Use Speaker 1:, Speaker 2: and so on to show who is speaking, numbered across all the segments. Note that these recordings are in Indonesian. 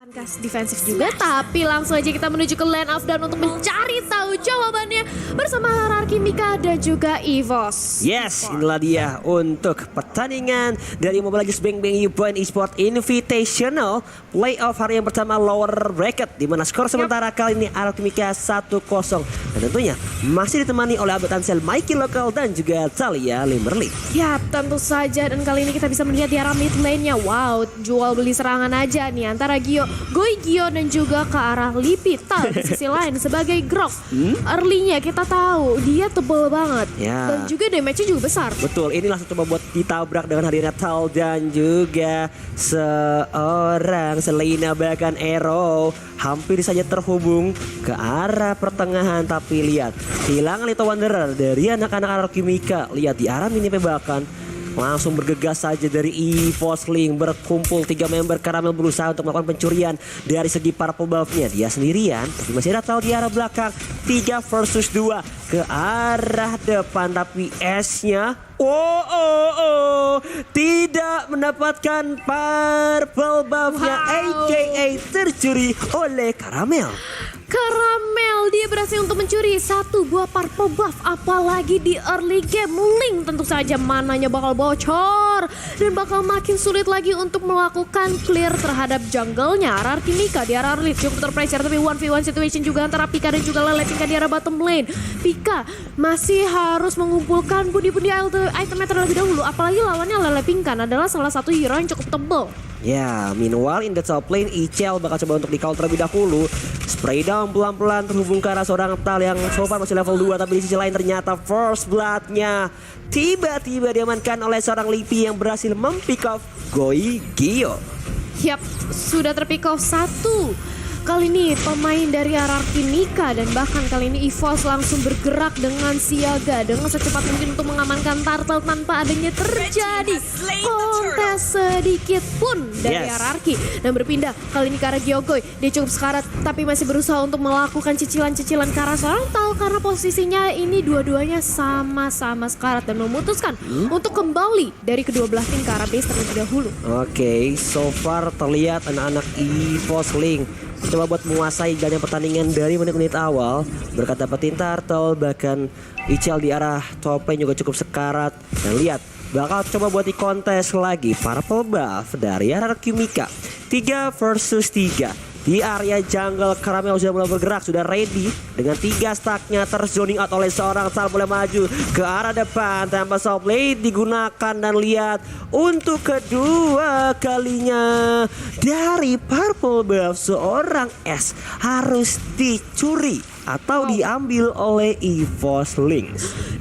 Speaker 1: Kas defensif juga, tapi langsung aja kita menuju ke Land of Dawn untuk mencari tahu jawabannya bersama Hierarchy Mika dan juga EVOS.
Speaker 2: Yes, inilah dia untuk pertandingan dari Mobile Legends Bang Bang U-Point Esport Invitational Playoff hari yang pertama lower bracket, di mana skor sementara kali ini Hierarchy Mika 1-0 dan tentunya masih ditemani oleh Abed Ansel, Mikey Lokal dan juga Talia Limberly.
Speaker 1: Ya, tentu saja, dan kali ini kita bisa melihat di arah mid lane-nya. Wow, jual beli serangan aja nih antara Gio dan juga ke arah Lipital di sisi lain sebagai Grok. Early-nya kita tahu dia tebel banget dan juga damage-nya juga besar.
Speaker 2: Betul, ini langsung coba buat ditabrak dengan hadirnya Tal dan juga seorang Selena bahkan Arrow hampir saja terhubung ke arah pertengahan, tapi lihat kehilangan Little Wanderer dari anak-anak Hierarchy Mika. Lihat di arah mini bahkan langsung bergegas saja dari EVOS Link, berkumpul 3 member Caramel berusaha untuk melakukan pencurian dari segi purple buff-nya. Dia sendirian, tapi masih ada Tal di arah belakang. 3 versus 2 ke arah depan, tapi S-nya tidak mendapatkan purple buff-nya, aka tercuri oleh Caramel.
Speaker 1: Dia berhasil untuk mencuri 1 buah purple buff, apalagi di early game. Link tentu saja mananya bakal bocor dan bakal makin sulit lagi untuk melakukan clear terhadap jungle-nya. Hierarchy Mika di arah early cukup terpressure, tapi 1v1 situation juga antara Pika dan juga Lele Pika di arah bottom lane. Pika masih harus mengumpulkan pundi-pundi itemnya terlebih dahulu, apalagi lawannya Lele Pika adalah salah satu hero yang cukup tebal.
Speaker 2: Ya, meanwhile in the top lane Ichel bakal coba untuk di-counter terlebih dahulu. Spray down pelan-pelan terhubung ke arah seorang Tal yang so far masih level 2, tapi di sisi lain ternyata first blood-nya tiba-tiba diamankan oleh seorang Lipi yang berhasil mempick off Gio.
Speaker 1: Yap, sudah terpick off 1. Kali ini pemain dari Hierarchy Mika, dan bahkan kali ini EVOS langsung bergerak dengan siaga dengan secepat mungkin untuk mengamankan Turtle tanpa adanya terjadi kontes sedikit pun dari Hierarchy, dan berpindah kali ini ke arah Giogoy. Dia cukup sekarat tapi masih berusaha untuk melakukan cicilan-cicilan ke arah seorang Tal karena posisinya ini dua-duanya sama-sama sekarat dan memutuskan untuk kembali dari kedua belah tim ke arah base terlebih dahulu.
Speaker 2: Oke, so far terlihat anak-anak EVOS Link coba buat menguasai jalannya pertandingan dari menit-menit awal, berkat dapetin Turtle, bahkan Ichel di arah top lane juga cukup sekarat. Dan lihat, bakal coba buat di kontes lagi purple buff dari Hierarchy Mika. 3 versus 3 di area jungle. Caramel sudah mulai bergerak, sudah ready dengan 3 stacknya terzoning out oleh seorang Tal. Boleh maju ke arah depan tanpa soft blade digunakan, dan lihat untuk kedua kalinya dari purple buff seorang S harus dicuri atau diambil oleh EVOS Link.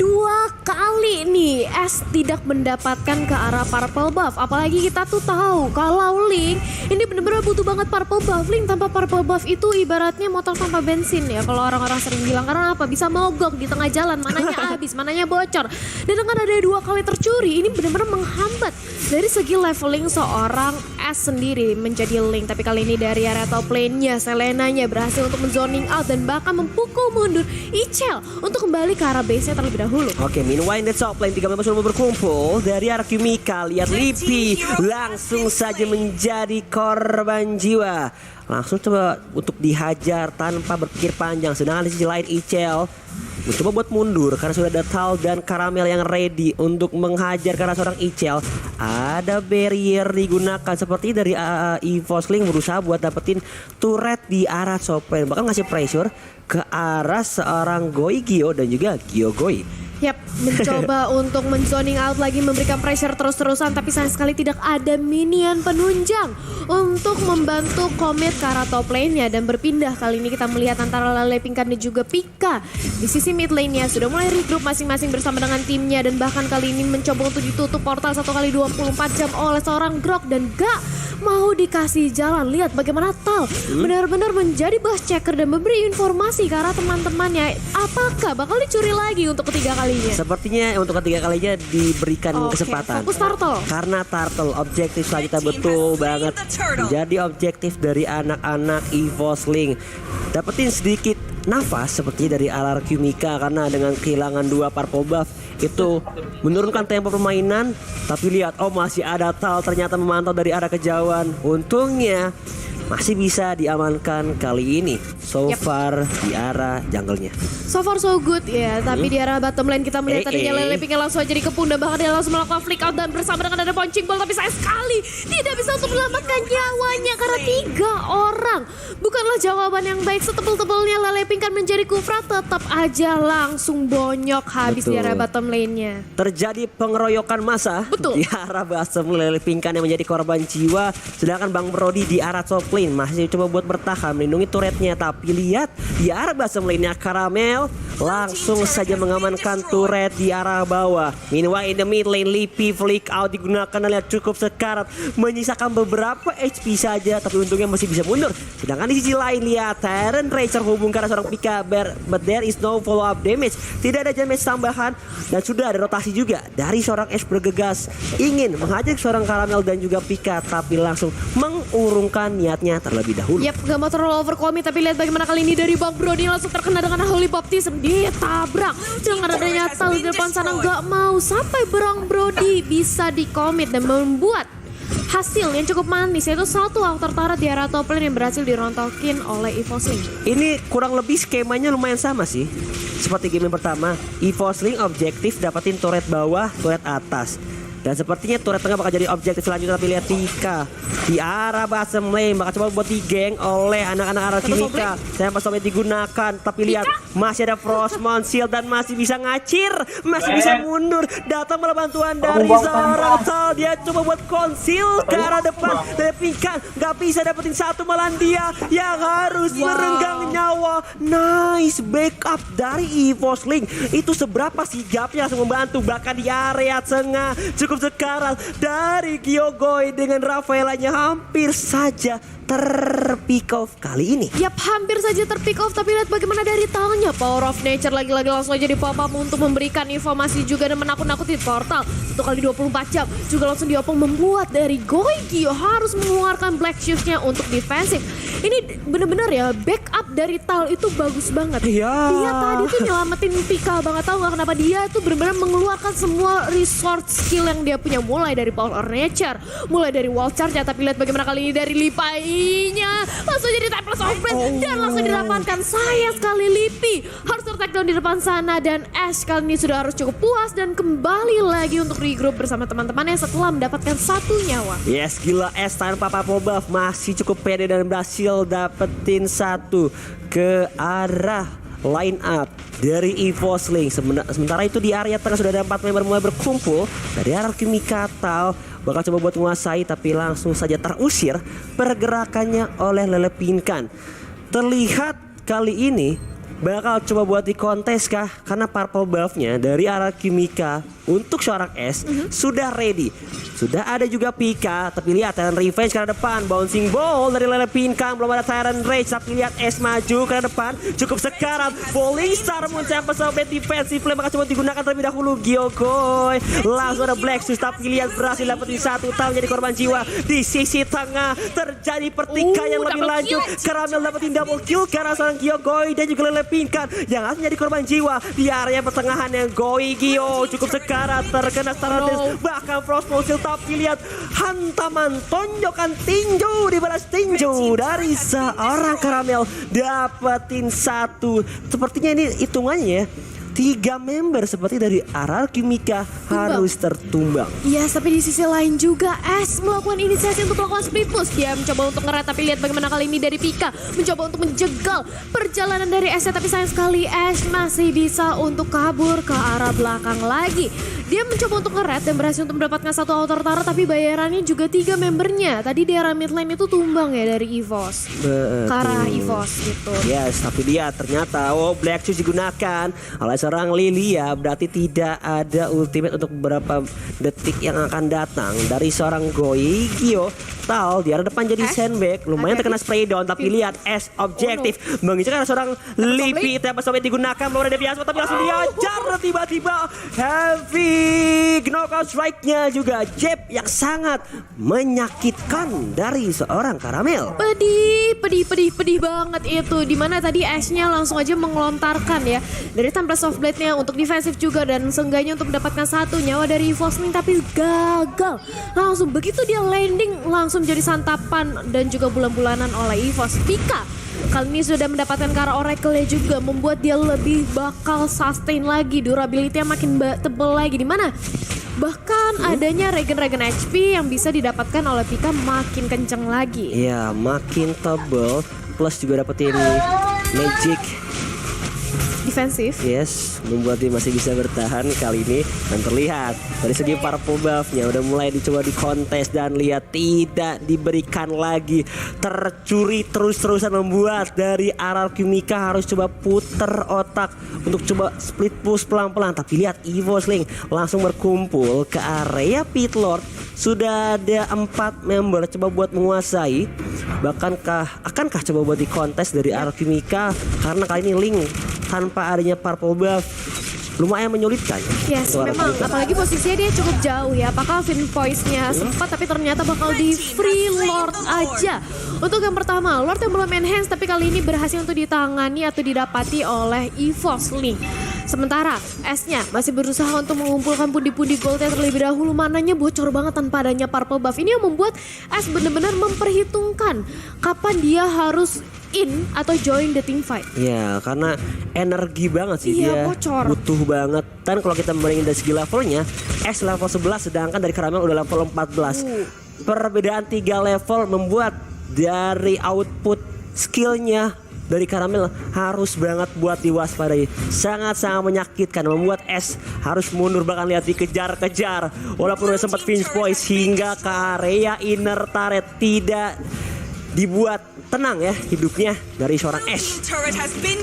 Speaker 1: 2 kali nih S tidak mendapatkan ke arah purple buff, apalagi kita tuh tahu kalau Link ini bener-bener butuh banget purple buff. Link tanpa purple buff itu ibaratnya motor tanpa bensin ya, kalau orang-orang sering bilang, karena apa, bisa mogok di tengah jalan, mananya habis, mananya bocor. Dan dengan ada 2 kali tercuri, ini bener-bener menghambat dari segi leveling seorang S sendiri menjadi Link. Tapi kali ini dari area top lane-nya Selenanya berhasil untuk menzoning out dan bahkan pukul mundur Ichel untuk kembali ke arah base-nya terlebih dahulu.
Speaker 2: Oke, meanwhile in the top lane 3 member sudah berkumpul dari Hierarchy Mika. Lihat Lipi langsung saja menjadi korban jiwa. Langsung coba untuk dihajar tanpa berpikir panjang. Sedangkan di sisi lain Ichel mencoba buat mundur karena sudah ada Tal dan Caramel yang ready untuk menghajar karena seorang Ichel. Ada barrier digunakan seperti dari EVOS Link berusaha buat dapetin turret di arah top lane, bahkan ngasih pressure ke arah seorang Gio dan juga Giogoy.
Speaker 1: Yap, mencoba untuk menzoning out lagi, memberikan pressure terus-terusan, tapi sayang sekali tidak ada minion penunjang untuk membantu commit ke arah top lane-nya. Dan berpindah kali ini kita melihat antara Lele Pingkan dan juga Pika di sisi mid lane-nya sudah mulai regroup masing-masing bersama dengan timnya, dan bahkan kali ini mencoba untuk ditutup portal 1 kali 24 jam oleh seorang Grok dan gak mau dikasih jalan. Lihat bagaimana Tal benar-benar menjadi boss checker dan memberi informasi ke arah teman-temannya. Apakah bakal dicuri lagi untuk ketiga kalinya?
Speaker 2: Sepertinya untuk ketiga kalinya diberikan kesempatan.
Speaker 1: Fokus Turtle.
Speaker 2: Karena Turtle objektif selanjutnya betul banget menjadi objektif dari anak-anak EVOS Link. Dapetin sedikit nafas seperti dari Hierarchy Mika karena dengan kehilangan 2 purple buff itu menurunkan tempo permainan. Tapi lihat, masih ada Tal ternyata memantau dari arah kejauhan. Untungnya masih bisa diamankan kali ini. So far di arah jungle-nya.
Speaker 1: So far so good ya, tapi di arah bottom lane kita melihat tadinya Lele Pink yang langsung aja dikepung dan bahkan dia langsung melakukan flick out dan bersama dengan ada punching ball, tapi sayang sekali tidak bisa untuk menyelamatkan nyawanya karena 3 orang. Bukanlah jawaban yang baik, setebel-tebelnya Lele Pink kan menjadi Kufra tetap aja langsung bonyok habis di arah bottom lane-nya.
Speaker 2: Terjadi pengeroyokan massa di arah bottom Lele Pink kan yang menjadi korban jiwa, sedangkan Bang Brody di arah top lane masih coba buat bertahan melindungi turretnya, tapi lihat di arah bottom lane-nya Caramel langsung saja mengamankan turret di arah bawah. Meanwhile in the mid lane Lipi flick out digunakan dan lihat cukup sekarat menyisakan beberapa HP saja, tapi untungnya masih bisa mundur. Sedangkan di sisi lain lihat Tyrant Rage terhubung karena seorang Pika but there is no follow up damage. Tidak ada damage tambahan dan sudah ada rotasi juga dari seorang Ash bergegas ingin menghajar seorang Caramel dan juga Pika, tapi langsung mengurungkan niatnya terlebih dahulu.
Speaker 1: Yap, gak mau terlalu overcommit, tapi lihat bagaimana kali ini dari Bang Brody langsung terkena dengan Holy Baptism, ditabrak dengan adanya Tal di depan sana. Gak mau sampai Bang Brody bisa dikomit dan membuat hasil yang cukup manis, yaitu satu altar turret di arah top lane yang berhasil dirontokin oleh EVOS Link.
Speaker 2: Ini kurang lebih skemanya lumayan sama sih seperti game yang pertama. EVOS Link objektif dapetin turret bawah, turret atas. Dan sepertinya turret tengah bakal jadi objektif selanjutnya, tapi lihat Tika di arah bottom lane bakal coba buat digeng oleh anak-anak arah Kimika. Saya pas sampai digunakan, tapi lihat masih ada Frostmourne Shield dan masih bisa ngacir, masih bisa mundur. Datang malah bantuan dari seorang Tal, dia coba buat conceal ke arah depan. Tapi kan nggak bisa dapetin satu, malah dia yang harus merenggang nyawa. Nice backup dari EVOS Link. Itu seberapa sigapnya langsung membantu, bahkan di area tengah cukup sekarat dari Kyogoi dengan Rafaelanya hampir saja terpick off kali ini.
Speaker 1: Yap, hampir saja terpick off, tapi lihat bagaimana dari Talnya. Power of Nature lagi-lagi langsung aja di pop up untuk memberikan informasi juga dan menakut-nakuti portal. 1 kali 24 jam juga langsung diopong, membuat dari Goigyo harus mengeluarkan Black Shoes-nya untuk defensif. Ini bener-bener ya, backup dari Tal itu bagus banget.
Speaker 2: Iya.
Speaker 1: Dia tadi tuh nyelamatin Pika banget, tahu gak kenapa dia tuh bener-bener mengeluarkan semua resource skill yang dia punya, mulai dari Power of Nature, mulai dari wall charge-nya, tapi lihat bagaimana kali ini dari Lipai-nya langsung jadi Timeless Offense dan langsung didapatkan. Sayang sekali Lipi harus ter-take down di depan sana, dan Ash kali ini sudah harus cukup puas dan kembali lagi untuk regroup bersama teman-temannya setelah mendapatkan 1 nyawa.
Speaker 2: Yes, gila Ash tanpa purple buff masih cukup pede dan berhasil dapetin 1 ke arah line up dari EVOS Link. Sementara itu di area tengah sudah ada 4 member mulai berkumpul. Dari arah Kimika, Tal bakal coba buat menguasai, tapi langsung saja terusir pergerakannya oleh Lele Pinkan. Terlihat kali ini bakal coba buat dikontes kah, karena purple buff-nya dari arah Kimika untuk seorang S sudah ready. Sudah ada juga Pika, tapi lihat Tyrant Revenge ke depan, bouncing ball dari Lele Pinkang, belum ada Tyrant Rage, tapi lihat S maju ke depan, cukup sekarat, Falling Star Moonsample sampai defensive flame bakal coba digunakan terlebih dahulu. Gyokoi langsung ada Black Shoes, tapi lihat berhasil dapetin 1, Tal jadi korban jiwa. Di sisi tengah terjadi pertikaian lebih lanjut, Caramel dapetin double kill karena seorang Gyokoi dan juga Lele Pinkang yang harus menjadi korban jiwa di area pertengahan yang Goigyo cukup sekarat, terkena Stardust, bahkan Frostmourne Shield, tapi lihat hantaman tonjokan tinju dibalas tinju dari seorang Caramel, dapetin 1. Sepertinya ini hitungannya 3 member seperti dari arah Kimika harus tertumbang.
Speaker 1: Iya, tapi di sisi lain juga Ash melakukan inisiasi untuk melakukan split push. Dia mencoba untuk ngeret, tapi lihat bagaimana kali ini dari Pika mencoba untuk menjegal perjalanan dari Ash, tapi sayang sekali Ash masih bisa untuk kabur ke arah belakang lagi. Dia mencoba untuk ngeret dan berhasil untuk mendapatkan 1 outer turret, tapi bayarannya juga 3 membernya. Tadi di arah mid lane itu tumbang ya dari EVOS. Ke arah EVOS gitu.
Speaker 2: Yes, tapi dia ternyata Black Shoes digunakan oleh seorang Lilia, berarti tidak ada ultimate untuk beberapa detik yang akan datang dari seorang Goigyo. Tal di arah depan jadi sandbag, lumayan terkena spray down, tapi lihat S objektif mengincar seorang Lipi, tapi sampai digunakan belum ada biasa, tapi langsung diajar tiba-tiba heavy knockout strike-nya juga jab yang sangat menyakitkan dari seorang Caramel.
Speaker 1: Pedih pedih banget itu. Dimana tadi Ash-nya langsung aja mengelontarkan ya dari Tempest of Blade-nya untuk defensif juga, dan seenggaknya untuk mendapatkan 1 nyawa dari EVOS Link, tapi gagal. Langsung begitu dia landing langsung jadi santapan dan juga bulan-bulanan oleh EVOS. Pika kali ini sudah mendapatkan Kara Oracle-nya juga, membuat dia lebih bakal sustain lagi, durability-nya makin tebel lagi, dimana bahkan adanya regen HP yang bisa didapatkan oleh Pika makin kenceng lagi.
Speaker 2: Iya, makin tebel, plus juga dapetin magic
Speaker 1: Defensif.
Speaker 2: yes, membuat dia masih bisa bertahan kali ini. Dan terlihat dari segi purple buff-nya udah mulai dicoba di kontes, dan lihat tidak diberikan lagi, tercuri terus-terusan, membuat dari RRQ Mika harus coba puter otak untuk coba split push pelan-pelan. Tapi lihat EVOS Link langsung berkumpul ke area Pit Lord. Sudah ada 4 member coba buat menguasai. Akankah coba buat di kontes dari RRQ Mika, karena kali ini Link tanpa adanya purple buff lumayan menyulitkan.
Speaker 1: Yes, memang apalagi posisinya dia cukup jauh ya. Apakah Fin Poise-nya sempat, tapi ternyata bakal di free Lord aja. Untuk yang pertama, Lord yang belum enhance tapi kali ini berhasil untuk ditangani atau didapati oleh EVOS Link. Sementara S-nya masih berusaha untuk mengumpulkan pundi-pundi goldnya terlebih dahulu. Mananya bocor banget tanpa adanya purple buff. Ini yang membuat S benar-benar memperhitungkan kapan dia harus in atau join the team fight.
Speaker 2: Ya, karena energi banget sih
Speaker 1: Iya,
Speaker 2: dia.
Speaker 1: bocor.
Speaker 2: Butuh banget. Dan kalau kita membandingin dari segi levelnya, S level 11 sedangkan dari Caramel udah level 14. Perbedaan 3 level membuat dari output skillnya dari Caramel harus banget buat diwaspadai. Sangat-sangat menyakitkan, membuat S harus mundur, bahkan lihat dikejar-kejar. Walaupun udah sempat Finch Poise hingga ke area inner turret, tidak dibuat tenang ya hidupnya dari seorang Ash.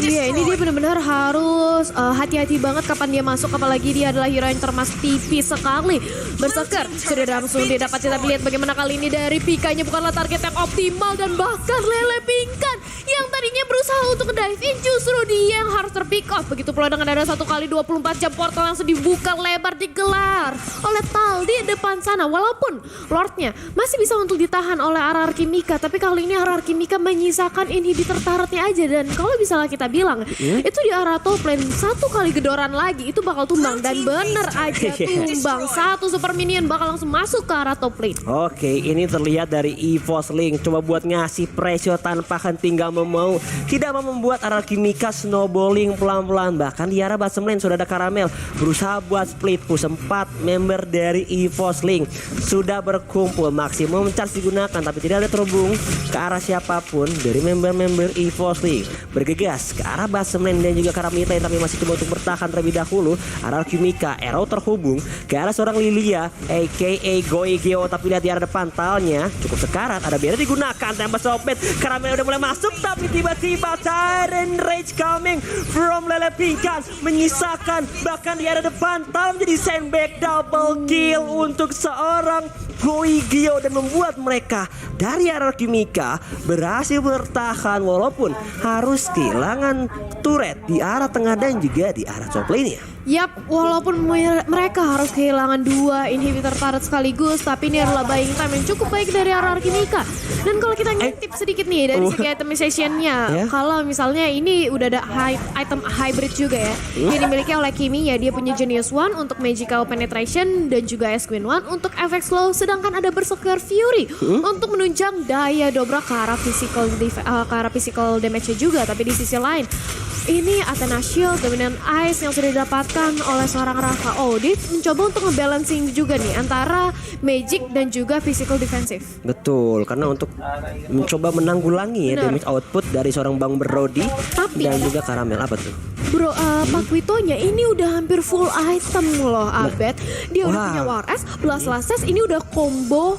Speaker 1: Iya, ini dia benar-benar harus hati-hati banget kapan dia masuk, apalagi dia adalah hero yang termas tipis sekali. Berserker sudah langsung didapat. Kita lihat bagaimana kali ini dari Pikanya bukanlah target yang optimal, dan bahkan Lele Pinkan yang tadinya berusaha untuk dive in justru dia yang harus terpick off. Begitu pula dengan ada 1 kali 24 jam portal langsung dibuka lebar, digelar oleh Tal di depan sana. Walaupun Lordnya masih bisa untuk ditahan oleh RRQ Mika, tapi kali ini RRQ Mika menyisakan inhibitor turretnya aja. Dan kalau misalnya kita bilang itu di arah top lane 1 kali gedoran lagi itu bakal tumbang, dan bener aja tumbang. 1 super minion bakal langsung masuk ke arah top lane.
Speaker 2: Oke, ini terlihat dari EVOS Link coba buat ngasih pressure tanpa henti, nggak mau, tidak mau membuat RRQ Mika snowballing pelan-pelan. Bahkan di arah bottom lane sudah ada Caramel berusaha buat split push. 4 member dari EVOS Link sudah berkumpul, maksimum charge digunakan tapi tidak ada terhubung ke arah siapapun dari member-member EVOS Link. Bergegas ke arah bottom lane dan juga Karamita, tapi masih coba untuk bertahan terlebih dahulu. RRQ Mika arrow terhubung ke arah seorang Lilia aka Goigeo, tapi lihat di arah depan Talnya cukup sekarat, ada biar digunakan tembak sopet. Caramel udah mulai masuk tapi tiba-tiba Tyrant Rage coming from Lele Pinkan menyisakan, bahkan di arah depan Tal menjadi sandbag double kill untuk seorang Goigeo, dan membuat mereka dari RRQ Mika berhasil bertahan walaupun harus kehilangan turret di arah tengah dan juga di arah top lane-nya.
Speaker 1: Yap, walaupun mereka harus kehilangan 2 inhibitor turret sekaligus, tapi ini adalah buying time yang cukup baik dari RRQ Mika. Dan kalau kita ngintip sedikit nih dari segi itemization-nya, kalau misalnya ini udah ada item hybrid juga ya, yang dimiliki oleh Kimi ya, dia punya Genius One untuk Magical Penetration dan juga Ice Queen One untuk efek slow, sedangkan ada Berserker Fury untuk menunjang daya dobrak ke arah physical damage-nya juga. Tapi di sisi lain, ini Athena Shield, Dominant Ice yang sudah didapatkan oleh seorang Rafa. Oh, dia mencoba untuk ngebalancing juga nih antara magic dan juga physical defensive.
Speaker 2: Betul, karena untuk mencoba menanggulangi ya damage output dari seorang Bang Brody dan juga Caramel. Apa tuh?
Speaker 1: Bro, Pak Witonya ini udah hampir full item loh, Abed. Dia udah punya War S plus Lases, ini udah combo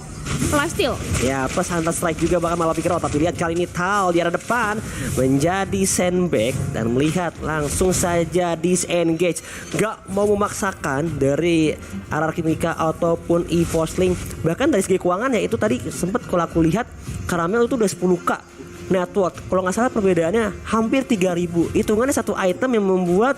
Speaker 1: lifesteal.
Speaker 2: Ya, plus Hunter Strike juga bakal malah pikir, tapi lihat kali ini Tal di arah depan menjadi sandbag dan melihat langsung saja disengage. Gak mau memaksakan dari RRQ Mika ataupun EVOS Link. Bahkan dari segi keuangan ya, itu tadi sempet kalau aku lihat Caramel itu udah 10k network. Kalau nggak salah perbedaannya hampir 3000. Hitungannya satu item yang membuat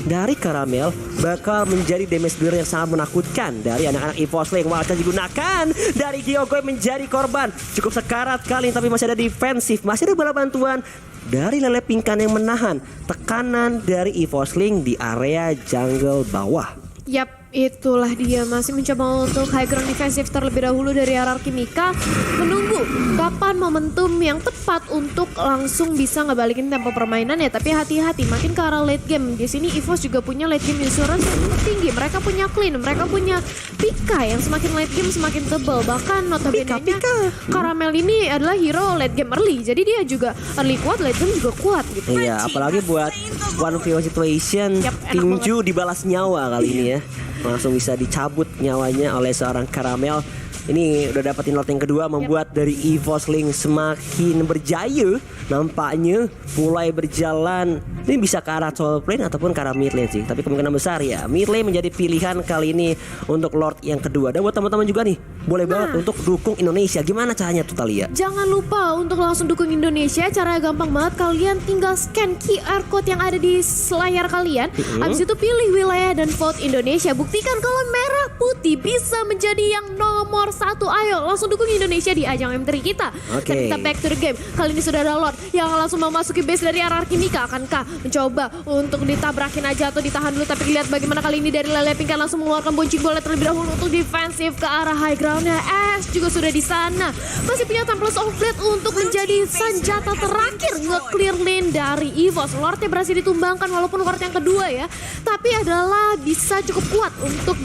Speaker 2: dari Caramel bakal menjadi damage dealer yang sangat menakutkan dari anak-anak EVOS Link. Wildcharge digunakan dari Gyokoi menjadi korban. Cukup sekarat kali ini, tapi masih ada defensif, masih ada bala bantuan dari Lele Pinkan yang menahan tekanan dari EVOS Link di area jungle bawah.
Speaker 1: Yap, itulah dia masih mencoba untuk high ground defensif terlebih dahulu dari RRQ Mika, menunggu kapan momentum yang tepat untuk langsung bisa ngebalikin tempo permainan ya. Tapi hati-hati, makin ke arah late game. Di sini EVOS juga punya late game insurance yang cukup tinggi. Mereka punya clean, mereka punya Pika yang semakin late game semakin tebal. Bahkan notabene-nya Caramel ini adalah hero late game early. Jadi dia juga early kuat, late game juga kuat gitu.
Speaker 2: Iya, apalagi buat one v one situation,
Speaker 1: Yap, enak
Speaker 2: tinju dibalas nyawa kali ini ya. Langsung bisa dicabut nyawanya oleh seorang Caramel. Ini udah dapetin lot yang kedua, membuat dari EVOS Link semakin berjaya. Nampaknya mulai berjalan. Ini bisa ke arah top lane ataupun ke arah mid lane sih. Tapi kemungkinan besar ya mid lane menjadi pilihan kali ini untuk Lord yang kedua. Dan buat teman-teman juga nih, boleh banget untuk dukung Indonesia. Gimana caranya tuh Talia?
Speaker 1: Jangan lupa untuk langsung dukung Indonesia. Caranya gampang banget, kalian tinggal scan QR code yang ada di layar kalian. Habis itu pilih wilayah dan vote Indonesia. Buktikan kalau merah putih bisa menjadi yang nomor 1. Ayo langsung dukung Indonesia di ajang M3 kita.
Speaker 2: Oke.
Speaker 1: Dan kita back to the game. Kali ini sudah ada Lord yang langsung memasuki base dari RRQ Mika. Akankah mencoba untuk ditabrakin aja atau ditahan dulu? Tapi lihat bagaimana kali ini dari Lele Pinkan langsung mengeluarkan boncing bola terlebih dahulu untuk defensif ke arah high groundnya. Ash juga sudah di sana. Masih punya Templars of Blade untuk menjadi senjata terakhir nge-clear lane dari EVOS. Lordnya berhasil ditumbangkan walaupun Lord yang kedua ya. Tapi adalah bisa cukup kuat untuk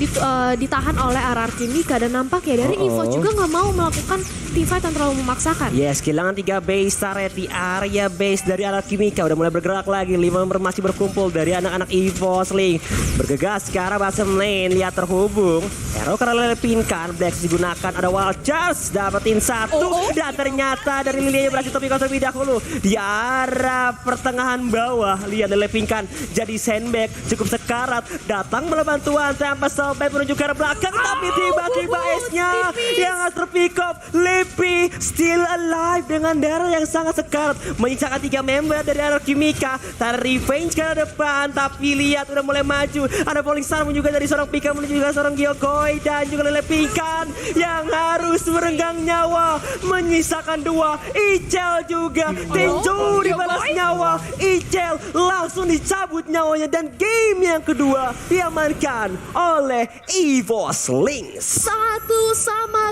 Speaker 1: ditahan oleh RRQ Mika. Dan nampak ya dari EVOS juga nggak mau melakukan teamfight yang terlalu memaksakan.
Speaker 2: Yes, kehilangan 3 base turret di area base dari RRQ Mika. Udah mulai bergerak lagi. 5 member masih berkumpul dari anak-anak EVOS Link. Bergegas ke arah bottom lane. Lihat terhubung. Arrow karena Lele Pinkan. Blacks digunakan. Ada Wildcharge. Dapetin satu. Dan ternyata dari Lilia berhasil terlebih dahulu. Di arah pertengahan bawah. Lihat Lele Pinkan jadi sandbag. Cukup sekarat. Datang bola bantuan. Tanpa sobat menuju ke arah belakang. Tapi tiba-tiba S-nya yang harus terpick up. Lippy still alive dengan darah yang sangat sekarat. Menyisakan 3 member dari RRQ Mika. Tarik revenge ke depan. Tapi lihat udah mulai maju. Ada Falling Star juga dari seorang Pika menuju juga seorang Gyokoi. Dan juga Lele Pinkan yang harus merenggang nyawa. Menyisakan 2. Icel juga. Tinju dibalas nyawa. Icel langsung dicabut nyawanya. Dan game yang kedua diamankan oleh EVOS Link.
Speaker 1: 1-1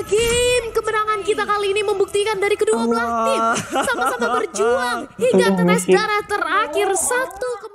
Speaker 1: game. Kemenangan kita kali ini membuktikan dari kedua belah tim sama-sama berjuang hingga tetes darah terakhir 1